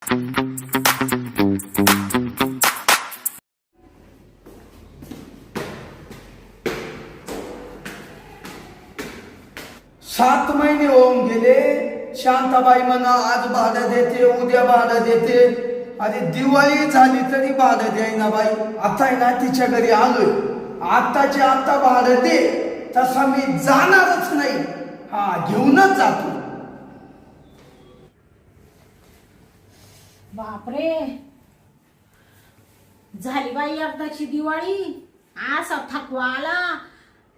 सात महिने होऊन गेले. शांताबाई म्हणा आज भाडं देते, उद्या भाडं देते. अरे दिवाळी झाली तरी भाडं द्यायना बाई. आता आहे ना तिच्या घरी आलोय. आत्ताचे आत्ता भाडं दे, तसा मी जाणारच नाही. हा घेऊनच जातो. बापरे, झाली बाई एकदाची दिवाळी. असा थकवा आला.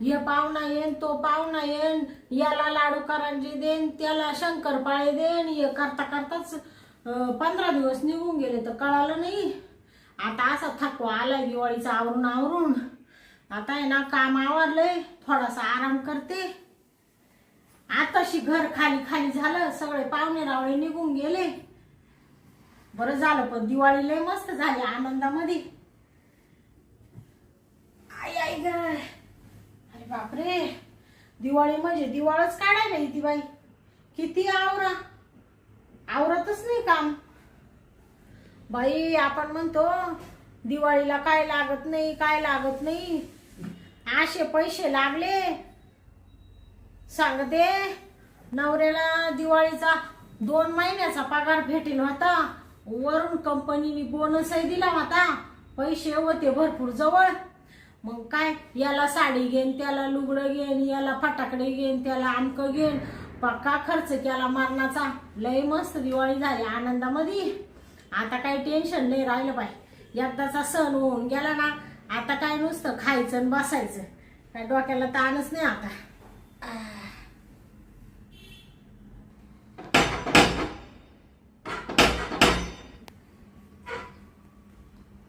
हे पाहुणा येईन, तो पाहुणा येईन, याला लाडू करंजी देन, त्याला शंकरपाळे देन. हे करता करताच 15 दिवस निघून गेले तर कळालं नाही. आता असा थकवा आलाय दिवाळीचा आवरून आवरून. आता आहे ना काम आवरलंय, थोडासा आराम करते. आताशी घर खाली खाली झालं, सगळे पाहुणे रावळे निघून गेले. बरं झालं, पण दिवाळी लय मस्त झाली आनंदामध्ये. आई आई ग, अरे बापरे, दिवाळी म्हणजे दिवाळच काढायला येते बाई. किती आवरतच नाही काम बाई. आपण म्हणतो दिवाळीला काय लागत नाही, काय लागत नाही. असे पैसे लागले सांगते. नवऱ्याला दिवाळीचा 2 महिन्याचा पगार भेटेल होता. वरून कंपनीने बोनसही दिला होता. पैसे होते भरपूर जवळ. मग काय, याला साडी घेन, त्याला लुगडं घेन, याला फटाकडे घेन, त्याला आमकं घेन. पक्का खर्च केला मरणाचा. लय मस्त दिवाळी झाली आनंदामध्ये. आता काही टेन्शन नाही राहिलं बाई. एकदाचा सण होऊन गेला ना, आता काय नुसतं खायचं आणि बसायचं. काय डोक्याला ताणच नाही आता.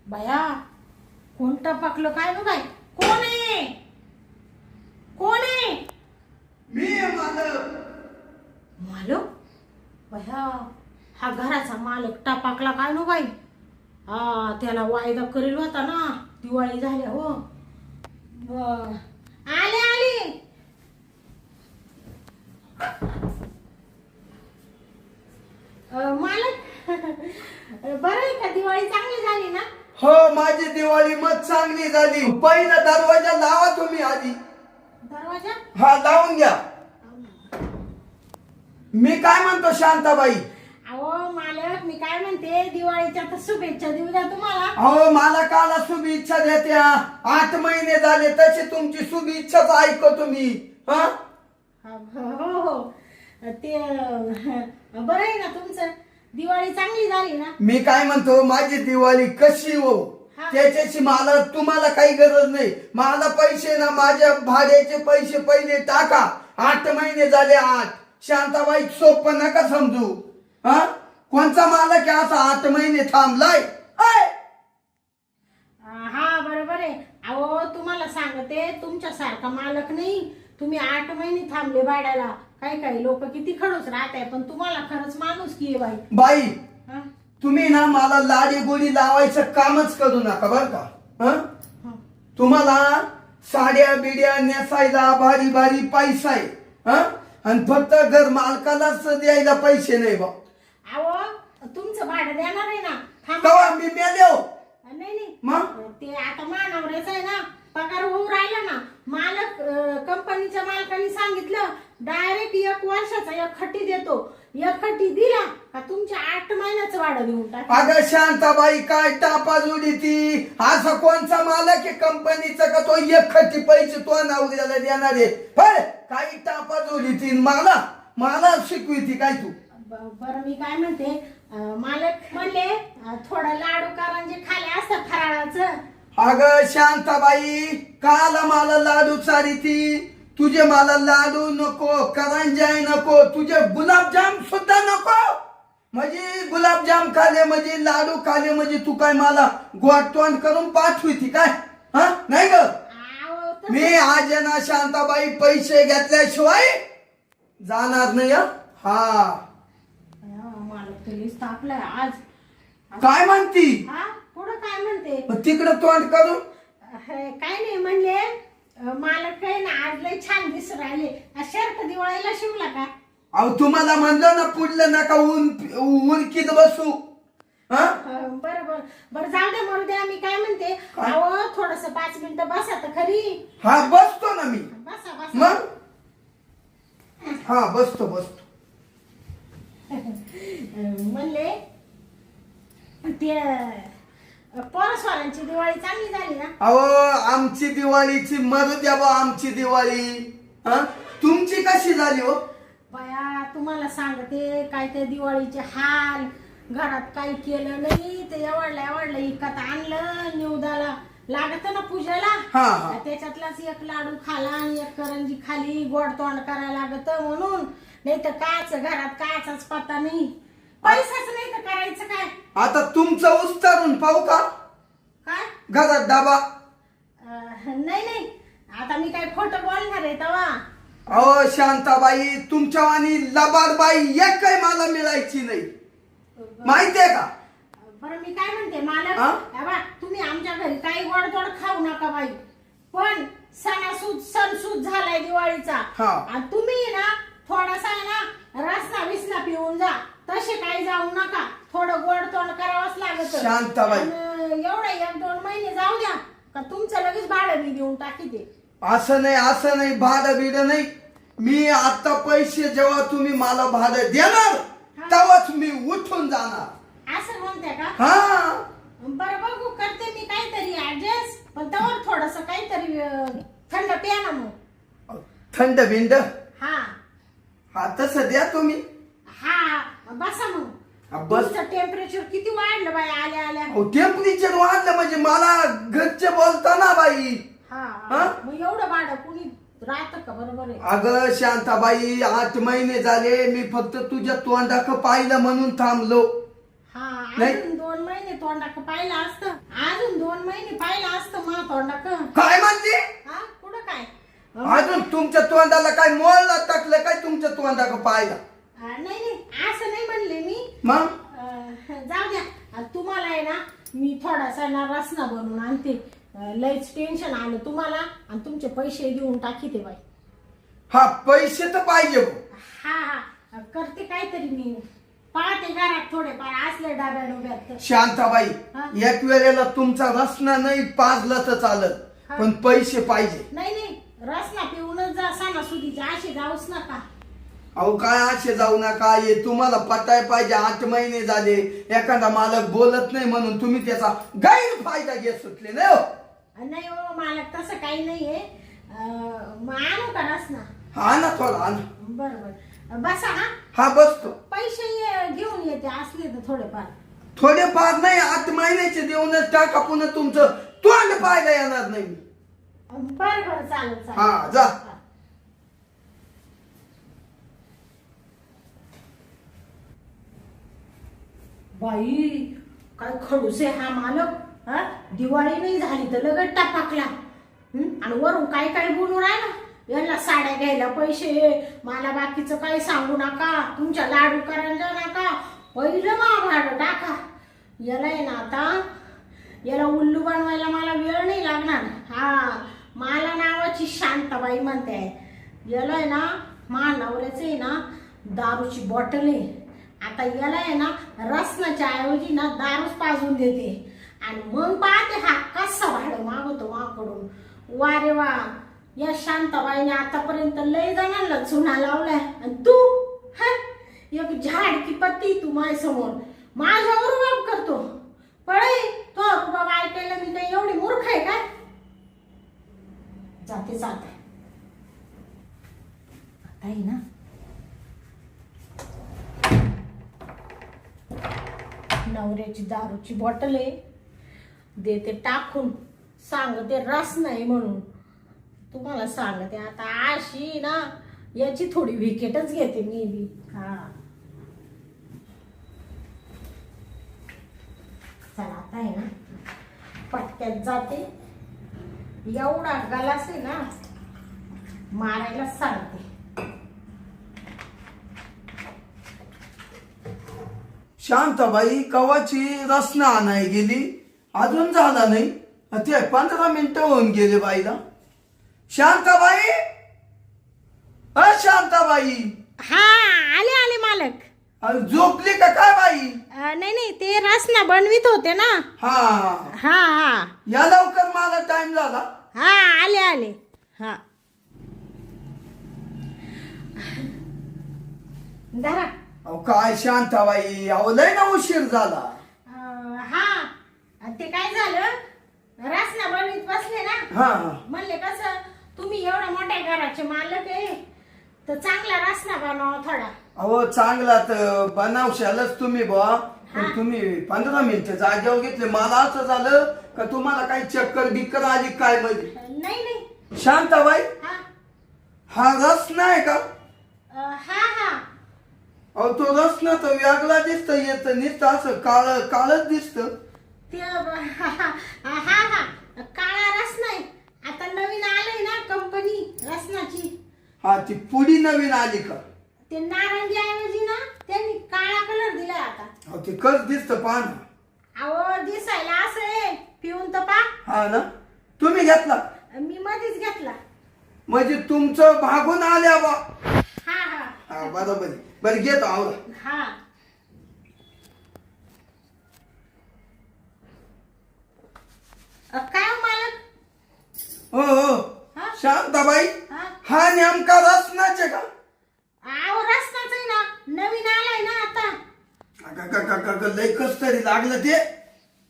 बाया, कोण टपकलं काय नु काय? कोण आहे? कोण आहे? मी मालक. मालक? बाया, हा घराचा मालक टपकला काय नु बाई? हा, त्याला वायदा करेल होता ना दिवाळी झाल्या. हो आले आले. मालक बरं आहे का? दिवाळी चांगली झाली ना? हो, माझी दिवाळी मग चांगली झाली. पहिला दरवाजा लावा तुम्ही आधी. दरवाजा? हा, लावून घ्या. मी काय म्हणतो शांताबाई? अहो मालक, मी काय म्हणते, दिवाळीच्या तर शुभेच्छा देऊ द्या तुम्हाला. अहो, मला काला शुभेच्छा देत्या? 8 महिने झाले तशी तुमची शुभेच्छाच ऐकतो मी. हा, हो हो, ते बरं आहे ना तुमचं? दिवाळी चांगली झाली ना? मी काय म्हणतो, माझी दिवाळी कशी हो त्याच्याशी मला तुम्हाला काही गरज नाही. मला पैसे ना, माझ्या भाड्याचे पैसे पहिले टाका. 8 महिने झाले. 8 शांताबाई सोपं नका समजू. हा, कोणचा मालक आहे असा 8 महिने थांबलाय? हा बरोबर आहे. अहो तुम्हाला सांगते, तुमच्यासारखा मालक नाही. तुम्ही 8 महिने थांबले भाड्याला. काही काही लोक किती खडूस राहत, पण तुम्हाला खरंच माणूस की बाई. बाई, तुम्ही ना मला लाडी गोडी लावायचं कामच करू नका बर का. तुम्हाला साड्या बिड्या नेसायला भारी भारी पैसा आहे. आणि फक्त घर मालकालाच द्यायला पैसे नाही बा. अहो तुमचं भाडं देणार आहे ना? कवा मी मेलो? नाही नाही, मग ते आता मानवरेच आहे ना, पगार होऊ राहिला ना. मालक कंपनीच्या मालकाने सांगितलं डायरेक्ट 1 वर्षाचा 1 खट्टी देतो. 1 खट्टी दिला का तुमच्या 8 महिन्याचं भाडं देऊन टाक. अगं शांताबाई, काय टापा जोडी ती? असा कोणचा मालक आहे कंपनीचा का तो 1 खट्टी पैसे तो नवऱ्याला देणार आहे? काही टापा जोडी ती. मला शिकविती काय तू? बरं मी काय म्हणते, मालक म्हणले थोडं लाडू करंजी खाले असतं फराळाचं. अगं शांताबाई, काला मला लाडू चारिती? तुझे मला लाडू नको, करंजाई नको, तुझे गुलाबजाम सुद्धा नको. म्हणजे गुलाबजाम खाले म्हणजे लाडू खाले म्हणजे तू काय मला गोटतोंड करून पाठविती काय? हा, नाही ग. मी आज ना शांताबाई पैसे घेतल्याशिवाय जाणार नाही. हा, मालक तुम्हीच तापलाय आज. काय म्हणती? हा, पुढं काय म्हणते? तिकडं तोंड करून काय नाही म्हणले. मालक काय ना, आज लय छान दिसू राहिले. शर्ट दिवाळीला शिवला का? अहो, तुम्हाला म्हणलं ना पुढलं नका उनकीत बसू. हा बरं बरं बरं, जाऊ दे म्हणू द्या. मी काय म्हणते, काय? अहो थोडस 5 मिनिटं बसा तर खरी. हा बसतो ना मी. बसा बसा. मग हा बसतो. म्हणले ते पोरस्वारांची दिवाळी चांगली झाली ना? अहो आमची दिवाळीची मरू द्या बा, आमची दिवाळी. हा तुमची कशी झाली हो? बया तुम्हाला सांगते, काय ते दिवाळीचे हाल, घरात काही केलं नाही, ते एवढलं इकत आणलं, निवदाला लागत ना पूजेला. हा. त्याच्यातलाच एक लाडू खाला आणि एक करंजी खाली, गोड तोंड करायला लागत म्हणून. नाही तर काच घरात काचाच पत्ता नाही, पैसाच नाही तर करायचं काय. आता तुमचं उस्तारून पाहू का काय घरात डाबा? नाही, आता मी काय खोटं बोलणार आहे तेव्हा. अहो शांताबाई, तुमच्या वाणी लबाडबाई एक काही मला मिळायची नाही, माहितीये का? बरं मी काय म्हणते, मालक हा? बाबा तुम्ही आमच्या घरी काही गोडतोड खाऊ नका बाई, पण सणसूद झालाय दिवाळीचा. हा. आणि तुम्ही ना थोडासा आहे ना रसना विसना पिऊन जा, तसे काही जाऊ नका. थोडं गोडतोड करावंच लागत. शांताबाई. एवढे 1-2 महिने जाऊ द्या, का तुमचं लगेच भाडं मी देऊन टाकी ते. असं नाही, भाडं बिडं नाही. मी आता पैसे जेव्हा तुम्ही मला भाडं देणार तेव्हाच मी उठून जाणार. असं म्हणते का? हा बरं बघू, करते मी काहीतरी ऍडजस्ट, पण तेव्हा थोडस काहीतरी थंड प्या ना मग. थंड बिंड हा तसं द्या तुम्ही. हा बसा मग. बस. तुमचं टेम्परेचर किती वाढलं बाई आल्या. टेम्परेचर वाढलं म्हणजे मला घरचे बोलताना बाई. हा हा? मग एवढं भाडं कुणी राहतं का? बरोबर आहे. अगं शांताबाई, 8 महिने झाले मी फक्त तुझ्या तोंडाक पाहिलं म्हणून थांबलो. हा नाही. अजून 2 महिने तोंडाक पाहिलं असतं, अजून 2 महिने पाहिलं असतं मा तोंडाक. काय म्हणते? हा कुठं काय? अजून तुमच्या तोंडाला काय मोळला टाकलं काय तुमच्या तोंडाक पाहिलं? नाही असं नाही म्हणले मी. मग जाऊ द्या, तुम्हाला आहे ना मी थोडासा ना रसना बनवून आणते. लयच टेन्शन आलं तुम्हाला, आणि तुमचे पैसे देऊन टाकीते बाई. हा पैसे तर पाहिजे हो. हा करते काहीतरी मी. पाहते घरात थोडेफार असले डाब्या डोब्यात. शांताबाई, हा? एक वेळेला तुमचा रसना नाही पाजला तर चालत, हा. पण पैसे पाहिजे. नाही रसना पिऊनच जा, सणासुदीचे असे जाऊच नका. अहो काय असे जाऊ नका, हे तुम्हाला पटाय पाहिजे. 8 महिने झाले एखादा मालक बोलत नाही म्हणून तुम्ही त्याचा गैरफायदा घेत सुटले नाही हो. नाही हो मालक, तसं काही नाहीये. मग आणू का रसना? हा ना, थोडा आण. बरोबर बसा. हा बसतो. पैसे घेऊन येते असले तर थोडेफार. थोडेफार नाही, 8 महिन्याचे देऊनच टाका, पुन्हा तुमचं तोंड पाहायला येणार नाही. बरं चालेल. हा, जा. बाई काय खडूस आहे हा मालक. हा दिवाळी नाही झाली तर लगेच टाकला. आणि वरून काय काय बोलून राहिला, यांना साड्या घ्यायला पैसे, मला बाकीचं काही सांगू नका, तुमच्या लाडू करायला नका, पहिलं भाडं टाका. याला आहे ना आता, याला उल्लू बनवायला मला वेळ नाही लागणार. हा मला नावाची शांताबाई म्हणते. याला आहे ना मा नवऱ्याचं आहे ना दारूची बॉटल आहे. आता याला आहे ना रसनाच्या ऐवजी ना दारूच पाजून देते, आणि मग पाहते हा कसा भाडं मागवतो माकडून. वा रे वा, या शांताबाईने आतापर्यंत लय जणांना चुना लावलाय, आणि तू एक झाड की पत्ती तू माझ्यासमोर माझ्यावर रुबाब करतो. पळे तो रुबाब ऐकायला मी काही एवढी मूर्ख आहे काय? जाते आता आहे ना नवऱ्याची दारूची बॉटल आहे, देते टाकून, सांगते रस नाही म्हणून. तुम्हाला सांगते आता अशी ना याची थोडी विकेटच घेते मी बी. हा चला आता आहे ना पटक्यात जाते. एवढा गलास आहे ना मारायला सांगते. शांताबाई कवाची रसना आणाय गेली, अजून झाला नाही. ते 15 मिनिटं होऊन गेले बाईला. शांताबाई, शांताबाई. हा आले मालक. अरे झोपली का काय बाई? नाही ते रस रसना बनवित होते ना. हा हा हा या लवकर, मला टाइम झाला. हा आले आले. हा धरा. अहो काय शांताबाई, अहो लय ना उशीर झाला. हा ते काय झालं, रसना बनवीत बसले ना. हा म्हणले कसं तुम्ही एवढ्या मोठ्या घराचे मालक आहे तर चांगला रसना बनवा थोडा. अहो चांगला तर बनवशालच तुम्ही बुवा, पण तुम्ही 15 मिनिटं जागेवर घेतले. मला असं झालं का तुम्हाला काही चक्कर बिक्कर आली काय म्हणजे. नाही नाही. शांताबाई, हा हा रस नाही का? हा हा अहो तो रस ना तर वेगळा दिसत, येत नुसतं असं काळ काळच दिसत. ते हा हा काळा रस नाही, आता नवीन आलंय ना कंपनी रसनाची. हा ती पुडी नवीन आली का? ते नारंगी ऐवजी ना त्यांनी काळा कलर दिलाय आता. अहो ते कस दिसत पहा ना. अहो दिसायला असं आहे, पिऊन तर पा. हा ना, तुम्ही घेतला मी मध्येच घेतला. म्हणजे तुमचं भागून आल्या बा. हा हा हा बरोबर आहे. बरं घेतो आवडा. हा काय हो मालक? हो हो हा? शांताबाई, हा? हा नेमका रसनाचे का? अहो रसनाच आहे ना, नवीन आलाय ना आता. लय कस तरी लागलं ते.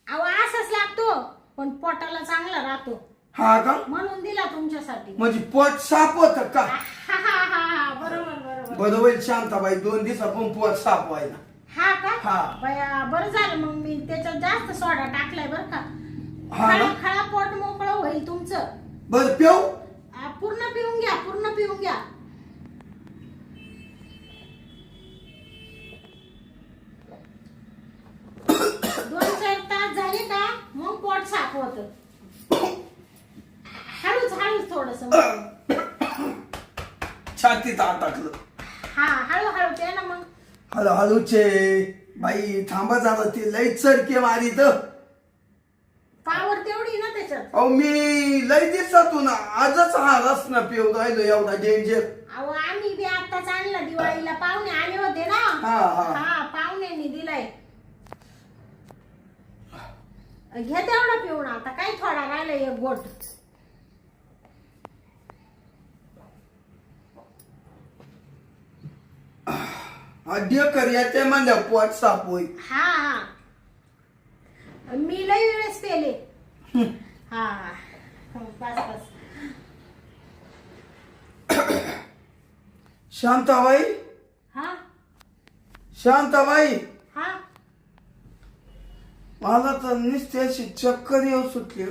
अहो असाच लागतो पण पोटाला चांगला राहतो हा का? म्हणून दिला तुमच्यासाठी. म्हणजे पोट साफ होत का? हा हा हा हा बरोबर बरोबर. बरोबर शांताबाई, 2 दिवसापून पोट साफ व्हायला. हा का? हा. बया बरं झालं, मग मी त्याच्यात जास्त सोडा टाकलाय बरं का. हा ना? खळा पोट मोकळं होईल तुमचं. बर पिऊ. पूर्ण पिऊन घ्या, पूर्ण पिऊन घ्या. दोन 4 तास झाले का मग पोट साफ होत. हळूच हळूच थोडस. छातीत आत टाकलं. हा हळूहळू ते ना मग. हळूहळूचे बाई, थांबा जरा, ते लय चरके मारीत. पावर तेवढी ना त्याच्यात. अहो मी लय दिवसातून आजच हा रसना पिऊ राहिलो, एवढा डेंजर. अहो आम्ही बी आताच आणला, दिवाळीला पाहुणे आले होते ना. हा हा हा पाहुण्यांनी दिलाय. घ्या तेवढा पिऊन, आता काय थोडा राहिला एक गोट. ढेकर येते म्हणजे पोट साफ होईल. हा हा मी लय वेळेस पेले. हा बस बस. शांताबाई, हा शांताबाई, हा मला तर नुसती अशी चक्कर येऊ सुटली.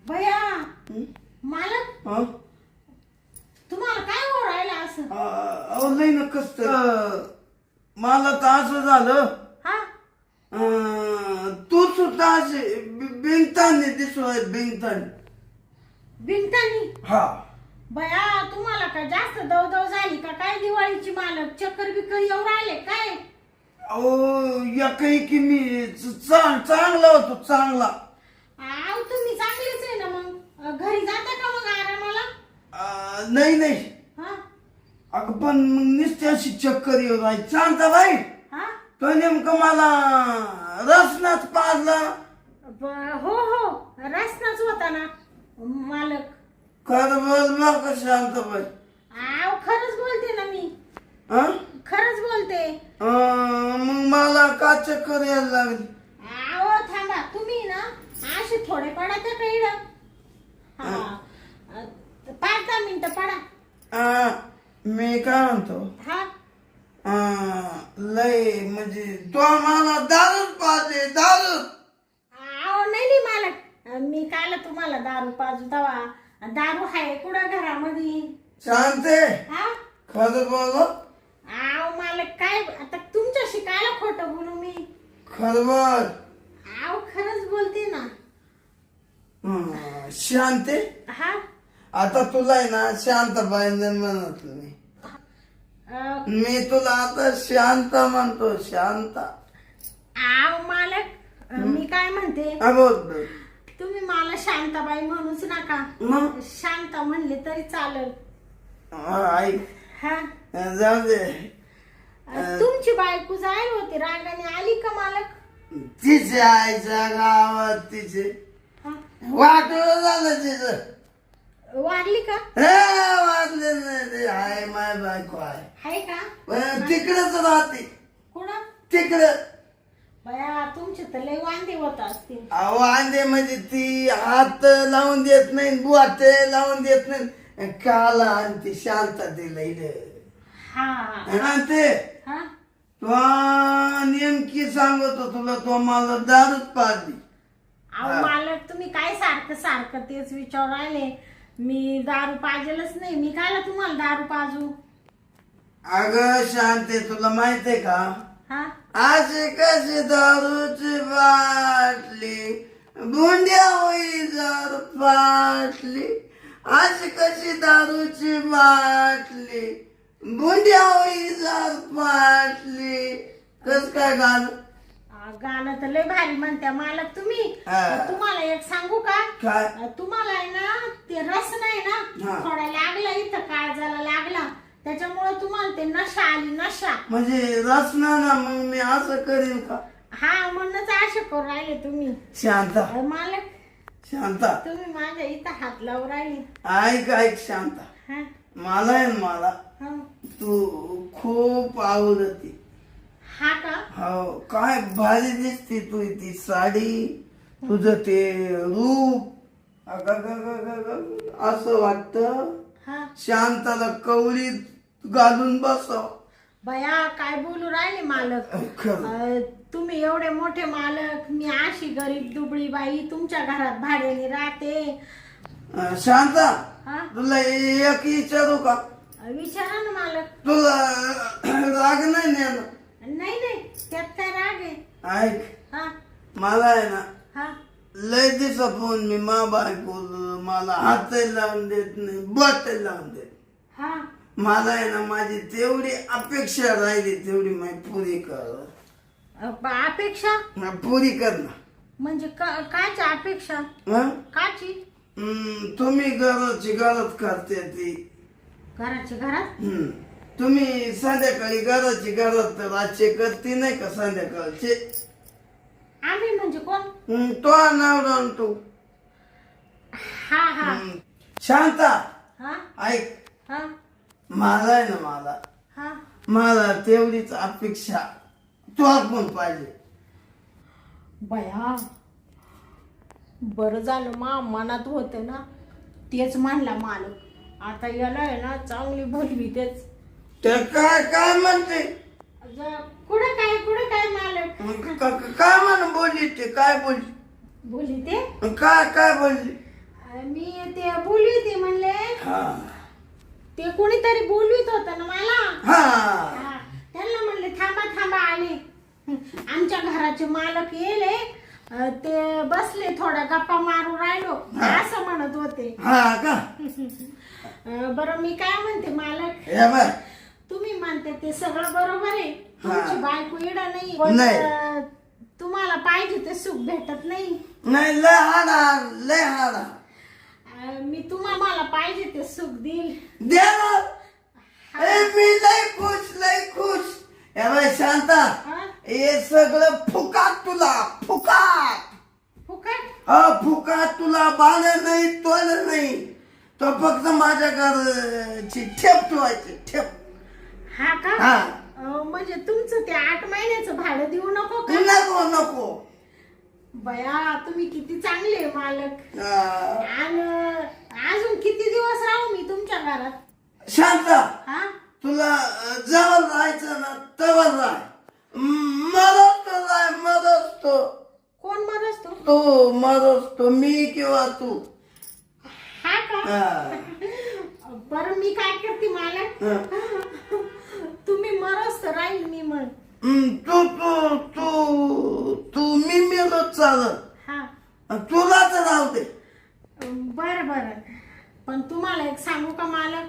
भैया हं? मालक, हं? तुम्हाला काय हो राहिला असं? अहो लय ना कस मला तर असं झालं. हा तू सुद्धा असे बिनताने दिसू बिनताने. बिनतानी? हा. बया तुम्हाला काय जास्त दवदव झाली का काय दिवाळीची मालक? चक्कर बिक्कर येऊ राहिले काय? अहो या काही की मी चांगला होतो, चांगला. आव तुम्ही चांगलेच आहे ना मग. घरी जाता का मग आरामाला? नाही नाही. हा अगं पण नुसती अशी चक्कर येऊ राही. शांताबाई, हा तो नेमकं मला रसनाच पाजला. हो हो रसनाच होता ना मालक. खरं बोल मग शांताबाई. आव खरंच बोलते ना मी. हं? खरंच बोलते. मग मला का चक्कर यायला लागली? आव थांबा तुम्ही ना असे थोडे पडा त्या काही. हा 5-10 मिनिटं पडा. मी काय म्हणतो, हा लय म्हणजे तो मला दारूच पाजले, दारू. आव नाही नाही मालक, मी काल तुम्हाला दारू पाजू तवा. दारू आहे कुठं घरामध्ये? शांते, हा खरं बोल. आव मालक काय आता तुमच्याशी काय खोटं बोलू मी? खरं बोल. आव खरंच बोलते ना. शांते, हा आता तुला आहे ना शांताबाई म्हणत मी. मी तुला आता शांत म्हणतो, शांत. आव मालक मी काय म्हणते, बोल. तुम्ही मला शांताबाई म्हणूच नका. मग शांत म्हणले तरी चालेल. आई हा जाऊ दे. तुमची बायको जाईल होती रागाने, आली का मालक? तिचे आईच्या गावात तिचे हा? वाटलं झालं तिचं. वारली का? वाटले नाही ते आहे माय बायको आहे आहे का? पण तिकडेच राहते कुणा? तिकडे. बया तुमचे तर लय वांदे होत असतील. अहो अंडे म्हणजे ती हात लावून देत नाही बोट लावून देत नाही. काल आणि ती शांत दिला हा ते हा तो नेमकी सांगतो तुला तो मला दारूच पाजली. अहो मालक तुम्ही काय सारखं सारखं तेच विचार राहिले. मी दारू पाजेलच नाही. मी कायला तुम्हाला दारू पाजू? अगं शांते तुला माहितीये का हा अशी कशी दारूची बाटली बुंड्या होई दारू पाटली. अशी कशी दारूची बाटली बुंड्या होई दारू पाटली. कस काय गाणं? गाणं तर लय भारी म्हणत्या मालक तुम्ही. हा. तुम्हाला एक सांगू का? काय? तुम्हाला आहे ना ते रस नाही ना हा. थोडा लागला इथं काळजाला लागला त्याच्यामुळे तुम्हाला ते नशा आली नशा. म्हणजे रचना ना मग मी असं करीन का? हा म्हणूनच असे करून राहिले तुम्ही. शांता मालक शांता तुम्ही माझ्या इथं हात लावून राहिले. ऐक ऐक शांता हा मला आहे ना मला हा. तू खूप आवडती. हा का? हो काय भारी दिसती तू ती साडी तुझं ते रूप. असं वाटतं हा शांताला कवळीत घालून बसव. बया काय बोलू राहिले मालक. खरं तुम्ही एवढे मोठे मालक मी अशी गरीब दुबळी बाई तुमच्या घरात भाड्याने राहते. शांता हा तुला एक विचारू का? विचारा ना मालक. तुला राग नाही नेलं? नाही नाही त्यात काय राग आहे? ऐक हा मला आहे ना हा लय दिवसा फोन मी मा बायको मला हात लावून देत नाही बोट लावून देत. हा मला आहे ना माझी तेवढी अपेक्षा राहिली तेवढी मी पुरी कर. अपेक्षा पुरी कर ना. म्हणजे कायची अपेक्षा? हं? काची? तुम्ही घराची गरज करते ती. घराच्या घरात? तुम्ही संध्याकाळी घराची गरज तर रातचे करते नाही का संध्याकाळचे? आम्ही म्हणजे कोण? तो नाव तू हा हा शांता हा ऐक हा मला आहे ना हा मला तेवढीच अपेक्षा तू पण पाहिजे. बया बरं झालं मा मनात होतं ना तेच मानला मालक. आता याला आहे ना चांगली बोलवी तेच. तर काय काय म्हणते? कुठं काय मालक? काय म्हण बोलली ते काय बोलली? बोलली ते काय काय बोलली? मी ते बोलली ती म्हणले ते कोणीतरी बोलवीत होतं ना मला. हा त्यांना म्हणले थांबा थांबा आले. आमच्या घराचे मालक येले ते बसले थोडा गप्पा मारू राहिलो असं म्हणत होते. हा का? बरं मी काय म्हणते मालक हे बाय तुम्ही म्हणते ते सगळं बरोबर आहे. तुमची बायको येडा नाही. नाही. तुम्हाला पाहिजे ते सुख भेटत नाही. नाही लय हाडा मी तुम्हाला पाहिजे ते सुख देईल. दे ना. मी लय खुश. हे बाय शांता हे सगळं फुकाट तुला फुकाट फुकट फुकाट तुला बाळ नाही तोल नाही. तो फक्त माझ्या घरची ठेप ठेवायची ठेप. हा का? हा म्हणजे तुमचं ते 8 महिन्याचं भाडं देऊ नको का? नको. बया तुम्ही किती चांगले मालक. हा. आणि अजून किती दिवस राहू मी तुमच्या घरात? शांता हा तुला जवळ राहायचं ना तवर राह. मरतो कोण मरस तू मरतो मी किंवा तू. हा का? बरं मी काय करते मालक तुम्ही मरस तर राहील मी मग. तू तू तू तू मी मेलो चालत हा तुलाच राहू दे. बर पण तुम्हाला एक सांगू का मालक?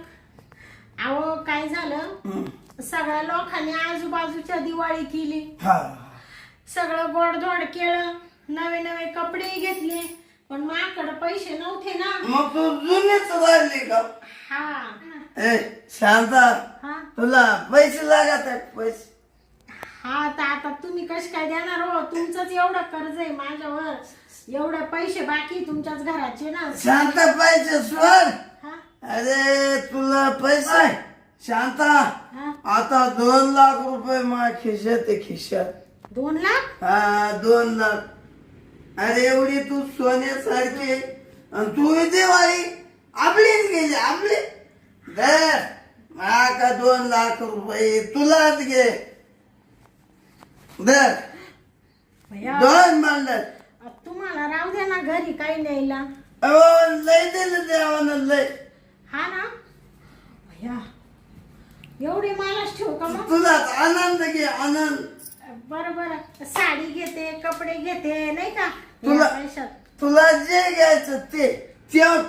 अहो काय झालं सगळ्या लोकांनी आजूबाजूच्या दिवाळी केली. सगळं गोडधोड केलं. नवे कपडे घेतले पण माझ्याकडे पैसे नव्हते ना. मग तू जुनीच राहिली का? हा ए शांता हा तुला पैसे लागत आहेत पैसे? हा तर आता तुम्ही कशी काय देणार हो? तुमचंच एवढं कर्ज आहे माझ्यावर, एवढे पैसे बाकी तुमच्याच घराचे ना. शांत पाहिजे स्वर. हा अरे तुला पैसा आहे शांता. हा. आता 2 लाख रुपये माझ्या खिशात आहे, खिशात. 2 लाख? हा 2 लाख. अरे एवढी तू सोन्यासारखी आहे. आणि तू इथे बाई आपलीच गेली आपली. दर का 2 लाख रुपये तुलाच घे. दर भैया, 2 मांडत. तुम्हाला राहू द्या ना घरी काही न्यायला. लय दिलं देवानं लय. हा ना भैया, एवढे मलाच ठेवू का मग? तुला आनंद घे आनंद. बरं बरं, साडी घेते, कपडे घेते, नाही का तुला या पैशात. तुला जे घ्यायचं ते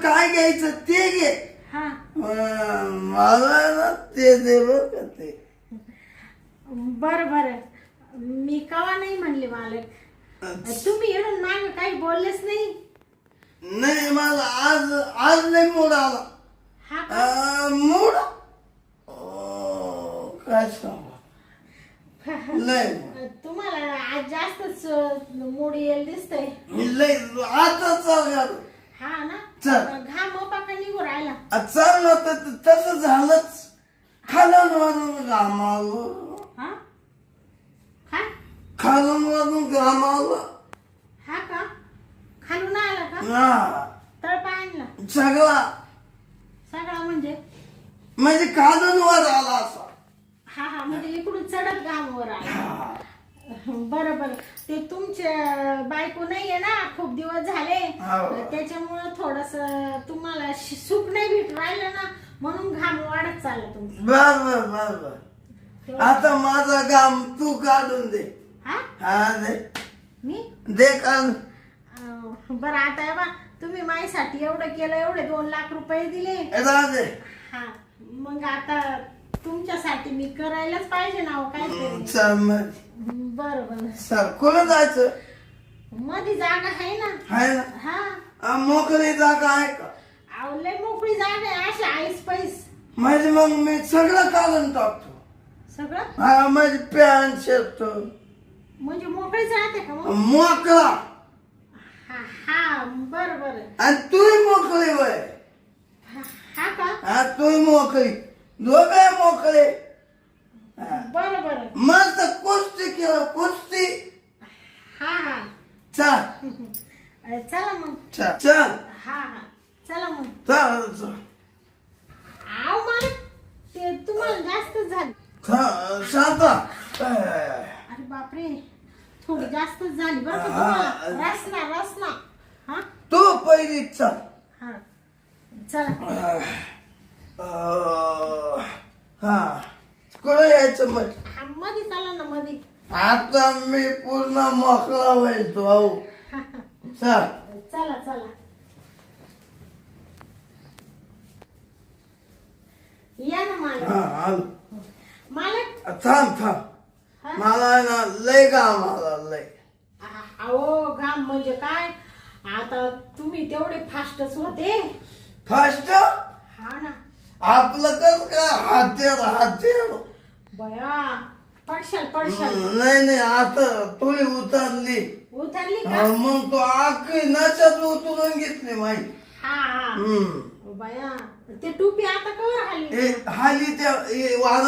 काय घ्यायचं ते घे. हा मला ना ते दे बरं का ते. बरं बरं, मी कवा नाही म्हणले मालक. तुम्ही येऊन माग काही बोललेच नाही. नाही मला आज नाही मूड आला. हा का? मूड काय सांगू लय तुम्हाला आज जास्तच मूड येईल दिसतंय. लय आता चाल हा ना, चल. घाम पाका निघू राहिला. चाल नव्हतं तसं झालंच. खालून वरून घाम आलो. हा हा खालून वरून घाम आलो. हा का? खालून आला का? हा तळपा आणला सगळा सगळा म्हणजे? म्हणजे खालून वर आला असा. हा हा, म्हणजे इकडून चढत घामावर आला. हा. बरं बरं, ते तुमचे बायको नाहीये ना, खूप दिवस झाले. हो. त्याच्यामुळं थोडस तुम्हाला सुख नाही भेट राहिलं ना, म्हणून घाम वाढत चालला तुमचा. बर आता माझा घाम तू काढून दे. हा हा दे मी दे काढून. बरं आता हे बा, तुम्ही माझ्यासाठी एवढं केलं, एवढे 2 लाख रुपये दिले. राधे हा मग आता तुमच्यासाठी मी करायलाच पाहिजे ना हो, काय तरी. चल मग बरं बरं, चल कुठं जायचं मध्ये जागा आहे ना. आहे ना. हा मोकळी जागा आहे का? अहो, लय मोकळी जागा आहे, अशी आईस पैस म्हणजे मग मी सगळं काढून टाकतो. सगळं. हा माझी पॅन्ट शर्ट म्हणजे मोकळीच राहते का मग? मोकळा. हा हा, बरं बरं. आणि तूही मोकळी वय. हा का? हा तूही मोकळी, दोघे मोकळे. हा. बरं बरं. मस्त कुस्ती केलं कुस्ती. हा हा चल चला मग. चल चल हा हा चला मग. चल चल. आव मला ते तुम्हाला जास्त झाली. शांता अरे बापरे, थोडी जास्तच झाली बरं का तुम्हाला. रसना रसना. हा तू पहिली चल. हा चला. हा कुठं यायचं मग? हा, मध्ये चला ना मध्ये. आता मी पूर्ण मोकळा व्हायचो भाऊ. चल चला चला. या ना मालक. हा आलो. मालक. थांब थांब. हा? मला ना लय काम आला लय. अहो घाम म्हणजे काय, आता तुम्ही तेवढे फास्टच होते. फास्ट हा ना. आपलं कस का हातेर हातेर. बया पडशाल पडशाल. नाही नाही आता तू उतरली. उतरली का? हा, मग तो आखी नच्यात उतरून घेतली माहिती. हा हा. हम्म बया ते टोपी आता कवर आली. हे हाली त्या वार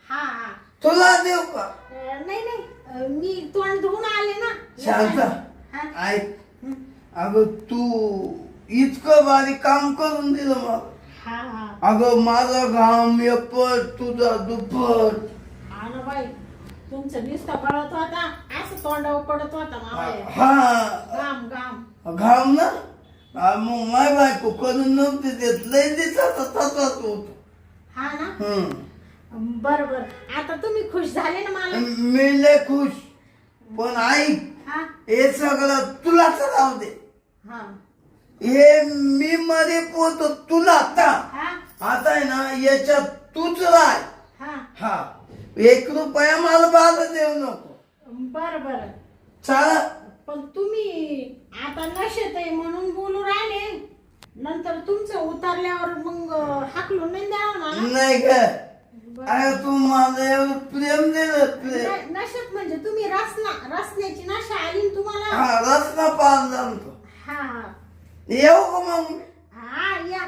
हा हा. तुला देऊ का? नाही नाही, मी तोंड धुवून आले ना. शांत हा. ऐक. अगं तू इतकं बारीक काम करून दिलं मला. हा हा. अगं माझा घाम एकपट तुझा दुप्पट. हा ना बाई, तुमचं नुसतं पडत होता, असं तोंडावर पडत होता मावळे. हा घाम घाम. घाम ना. मग माय बायको करून नव्हती देत लय दिवसाचा तसाच होतो. हा ना. हम्म बर बर, आता तुम्ही खुश झाले ना मला. मी लय खुश. पण ऐक, हा हे सगळं तुलाच राहू दे. हा हे मी मध्ये पोहतो तुला आता. हा आता आहे ना याच्यात तूच राह. हा. हा 1 रुपया मला बाद देऊ नको. बर बर. चाल. पण तुम्ही आता नशेत आहे म्हणून बोलू राहिले, नंतर तुमचं उतरल्यावर मग हाकलून नाही द्यावं मला. नाही ग अरे तू मला एवढं प्रेम दिलं प्रेम. नशेत म्हणजे तुम्ही रसण्याची नशा आली ना तुम्हाला. हा रस्ता पार जाणतो. हा येऊ का मग? हा या.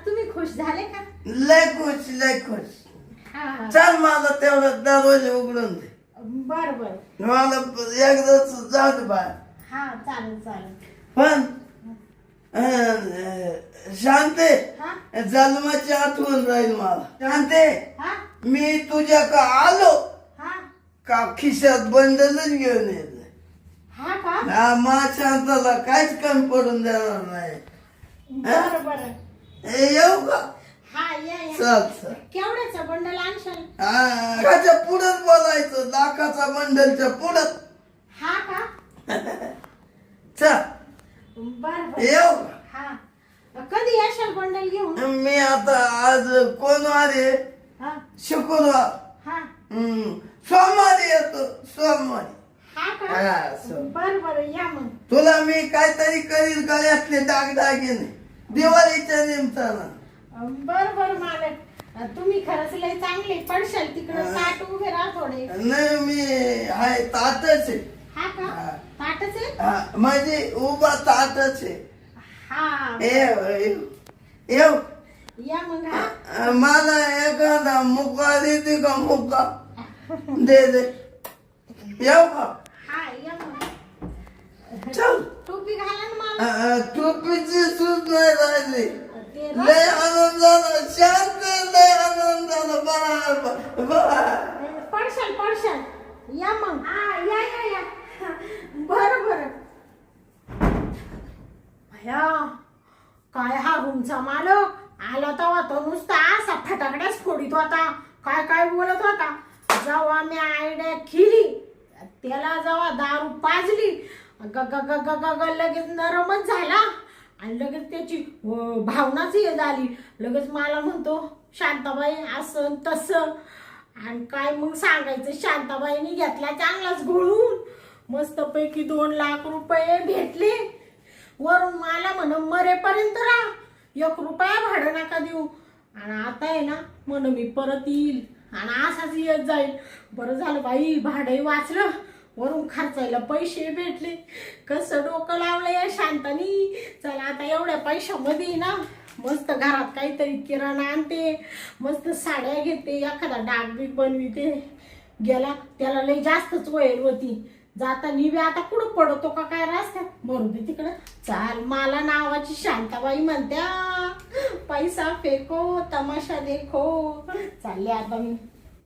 तुम्ही खुश झाले का? लय खुश लय खुश. हा चल मला तेवढं दरवाजे उघडून दे. बर बर. मला एकदाच जाऊ दे बाहेर. हा चालेल चालेल. पण शांते हा जन्माची आठवण राहील मला. शांते हा मी तुझ्या का आलो हा का खिशात बंडलच घेऊन येत. हा का? हा मा शांताला काहीच कमी पडून देणार नाही. बर बर. येऊ का? हा या या. चल चल. केवढ्याचा बंडल आणशाल? लाखाच्या पुढत बोलायचं. लाखाचा बंडलच्या पुढत. हा का? चल बर बर. येऊ का? हा कधी येशाल बंडल घेऊन? मी आता आज कोण वार आहे? हा शुक्रवार. हा सोमवारी येतो सोमवारी. हा का? हा, सो. बर बर या मग. तुला मी काहीतरी करील गळ्यातले दागदागिने दिवाळीच्या निमित्तानं. बर बर मालक. तुम्ही खरंच लय चांगले. पडशाल तिकडं ताट उभे राहा थोडे. नाही मी आहे ताटच आहे. हा का? हा. ताटच आहे? हा, म्हणजे उभा ताटच आहे. हा येऊ या मग. हा मला एखादा मुका देते का मुका दे दे. येऊ का? हा या मग. चल. टोपी घाला ना मला. टोपीची सूट नाही राहिली. ते लय आनंद झाला. शांत लय आनंद झाला. बरं पडशाल पडशाल. या मग. हा या या या. बर बर. भया काय हा रूमचा मालक आला तेव्हा तो नुसता असा फटाकड्याच फोडीत होता. काय काय बोलत होता. जेव्हा मी आयडिया केली त्याला जेव्हा दारू पाजली ग ग ग ग ग ग लगेच नरमच झाला. आणि लगेच त्याची भावनाच हे झाली. लगेच मला म्हणतो शांताबाई असं तसं. आणि काय मग सांगायचं. शांताबाईने घेतला चांगलाच घोळून. मस्तपैकी 2 लाख रुपये भेटले. वरून मला म्हण मरेपर्यंत राहा. 1 रुपया भाडं नका देऊ. आणि आता आहे ना म्हण मी परत येईल आणि असाच येत जाईल. बरं झालं बाई भाडंही वाचलं. वरून खर्चायला पैसे भेटले. कसं डोकं लावलं या शांतानी. चला आता एवढ्या पैशामध्ये ना मस्त घरात काहीतरी किराणा आणते. मस्त साड्या घेते. एखादा डागबीग बनविते. गेला त्याला लई जास्तच वैर होती. जातानी बी आता कुठं पडतो का काय रस्त्यात मरू दे तिकडं. चाल मला नावाची शांताबाई म्हणत्या. पैसा फेको तमाशा देखो. चालले आता मी.